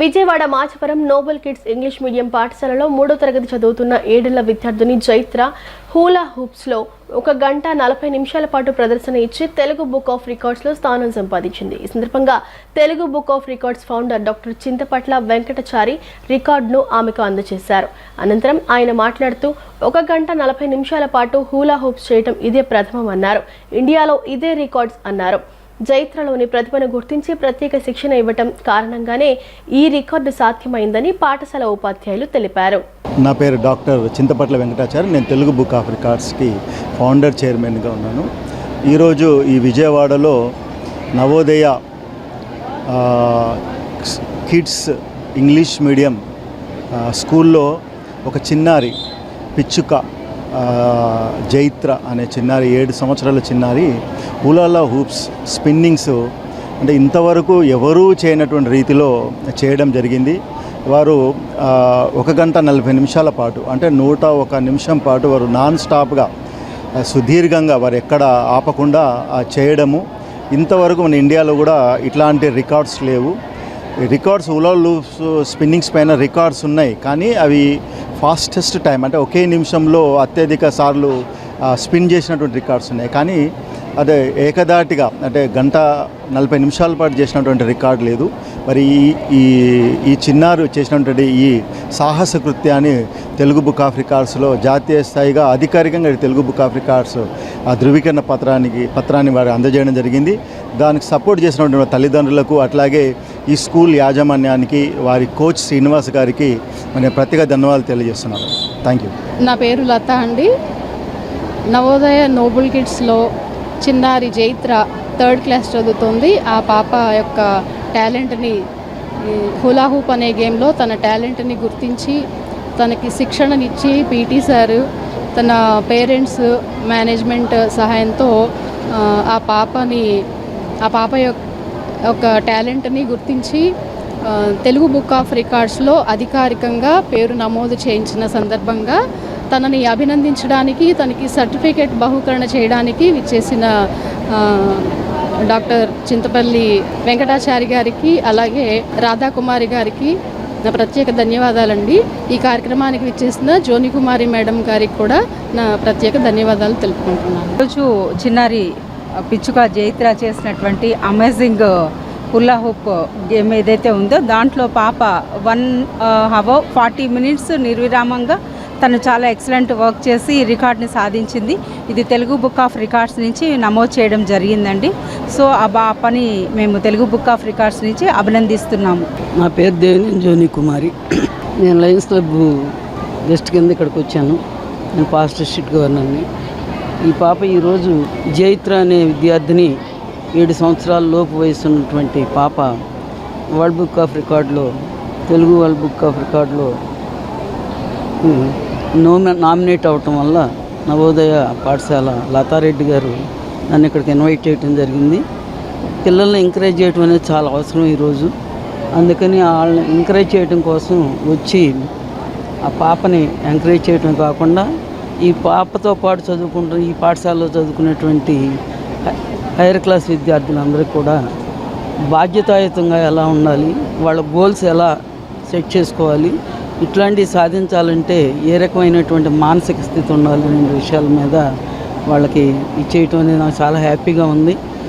Vijayawada Machavaram Nobel kids English medium పాఠశాలలో 3వ తరగతి చదువుతున్న 7 ఏళ్ల విద్యార్థిని జైత్ర హూలా హూప్స్ లో 1 గంట 40 నిమిషాల పాటు ప్రదర్శన ఇచ్చి తెలుగు బుక్ ఆఫ్ రికార్డ్స్ లో స్థానం సంపాదించింది. ఈ సందర్భంగా Telugu book of records founder doctor Chinthapatla Venkatachari రికార్డును ఆమెకు అందజేశారు. అనంతరం ఆయన మాట్లాడుతూ 1 గంట 40 నిమిషాల పాటు హూలా హూప్స్ చేయడం ఇదే ప్రథమమన్నారు. ఇండియాలో ఇదే రికార్డ్స్ అన్నారు. జైత్రలోని ప్రతిభను గుర్తించి ప్రత్యేక శిక్షణ ఇవ్వటం కారణంగానే ఈ రికార్డు సాధ్యమైందని పాఠశాల ఉపాధ్యాయులు తెలిపారు. నా పేరు డాక్టర్ చింతపట్ల వెంకటాచారి. నేను తెలుగు బుక్ ఆఫ్ రికార్డ్స్కి ఫౌండర్ చైర్మన్గా ఉన్నాను. ఈరోజు ఈ విజయవాడలో నవోదయ కిడ్స్ ఇంగ్లీష్ మీడియం స్కూల్లో ఒక చిన్నారి పిచ్చుక జైత్ర అనే చిన్నారి 7 సంవత్సరాల చిన్నారి హూలా హూప్స్ స్పిన్నింగ్స్ అంటే ఇంతవరకు ఎవరూ చేయనటువంటి రీతిలో చేయడం జరిగింది. వారు 1 గంట 40 నిమిషాల పాటు అంటే 101 నిమిషం పాటు వారు నాన్ స్టాప్గా సుదీర్ఘంగా వారు ఎక్కడ ఆపకుండా చేయడము. ఇంతవరకు మన ఇండియాలో కూడా ఇట్లాంటి రికార్డ్స్ లేవు. రికార్డ్స్ హూలా హూప్స్ స్పిన్నింగ్స్ పైన రికార్డ్స్ ఉన్నాయి, కానీ అవి ఫాస్టెస్ట్ టైం అంటే ఒకే నిమిషంలో అత్యధిక సార్లు స్పిన్ చేసినటువంటి రికార్డ్స్ ఉన్నాయి. కానీ అదే ఏకదాటిగా అంటే 1 గంట 40 నిమిషాల పాటు చేసినటువంటి రికార్డు లేదు. మరి ఈ చిన్నారు చేసినటువంటి ఈ సాహస కృత్యాన్ని తెలుగు బుక్ ఆఫ్ రికార్డ్స్లో జాతీయ స్థాయిగా అధికారికంగా తెలుగు బుక్ ఆఫ్ రికార్డ్స్ ఆ ధృవీకరణ పత్రాన్ని వారు అందజేయడం జరిగింది. దానికి సపోర్ట్ చేసినటువంటి తల్లిదండ్రులకు, అట్లాగే ఈ స్కూల్ యాజమాన్యానికి, వారి కోచ్ శ్రీనివాస్ గారికి నేను ప్రత్యేక ధన్యవాదాలు తెలియజేస్తున్నాను. Thank you. నా పేరు లత అండి. నవోదయ నోబెల్ కిడ్స్లో చిన్నారి జైత్ర 3rd క్లాస్ చదువుతుంది. ఆ పాప యొక్క టాలెంట్ని హూలా హూప్ అనే గేమ్లో తన టాలెంట్ని గుర్తించి తనకి శిక్షణనిచ్చి పీటీ సారు, తన పేరెంట్స్, మేనేజ్మెంట్ సహాయంతో ఆ పాప యొక్క టాలెంట్ని గుర్తించి తెలుగు బుక్ ఆఫ్ రికార్డ్స్లో అధికారికంగా పేరు నమోదు చేయించిన సందర్భంగా తనని అభినందించడానికి, తనకి సర్టిఫికేట్ బహుకరణ చేయడానికి విచ్చేసిన డాక్టర్ చింతపల్లి వెంకటాచారి గారికి, అలాగే రాధాకుమారి గారికి నా ప్రత్యేక ధన్యవాదాలండి. ఈ కార్యక్రమానికి విచ్చేసిన జోని కుమారి మేడం గారికి కూడా నా ప్రత్యేక ధన్యవాదాలు తెలుపుకుంటున్నాను. ఈరోజు చిన్నారి పిచ్చుక జైత్ర చేసినటువంటి అమేజింగ్ హుల్లా హూప్ గేమ్ ఏదైతే ఉందో దాంట్లో పాప 1 hour 40 minutes నిర్విరామంగా తను చాలా ఎక్సలెంట్ వర్క్ చేసి రికార్డ్ని సాధించింది. ఇది తెలుగు బుక్ ఆఫ్ రికార్డ్స్ నుంచి నమోదు చేయడం జరిగిందండి. సో ఆ పని మేము తెలుగు బుక్ ఆఫ్ రికార్డ్స్ నుంచి అభినందిస్తున్నాము. నా పేరు దేవినేని జోని కుమారి. నేను లయన్స్ క్లబ్ గెస్ట్ కింద ఇక్కడికి వచ్చాను. నేను పాస్ట్ డిస్ట్రిక్ట్ గవర్నర్ని. ఈ పాప ఈరోజు జైత్ర అనే విద్యార్థిని 7 సంవత్సరాల లోపు వయసు ఉన్నటువంటి పాప వరల్డ్ బుక్ ఆఫ్ రికార్డులో, తెలుగు వరల్డ్ బుక్ ఆఫ్ రికార్డులో నామినేట్ అవటం వల్ల నవోదయ పాఠశాల లతారెడ్డి గారు నన్ను ఇక్కడికి ఇన్వైట్ చేయడం జరిగింది. పిల్లల్ని ఎంకరేజ్ చేయడం అనేది చాలా అవసరం ఈరోజు. అందుకని వాళ్ళని ఎంకరేజ్ చేయడం కోసం వచ్చి ఆ పాపని ఎంకరేజ్ చేయడం కాకుండా ఈ పాపతో పాటు చదువుకుంటున్న ఈ పాఠశాలలో చదువుకునేటువంటి హైయర్ క్లాస్ విద్యార్థులందరికీ కూడా బాధ్యతాయుతంగా ఎలా ఉండాలి, వాళ్ళ గోల్స్ ఎలా సెట్ చేసుకోవాలి, ఇట్లాంటివి సాధించాలంటే ఏ రకమైనటువంటి మానసిక స్థితి ఉండాలి అనే విషయాల మీద వాళ్ళకి ఇచ్చేయటం అనేది నాకు చాలా హ్యాపీగా ఉంది.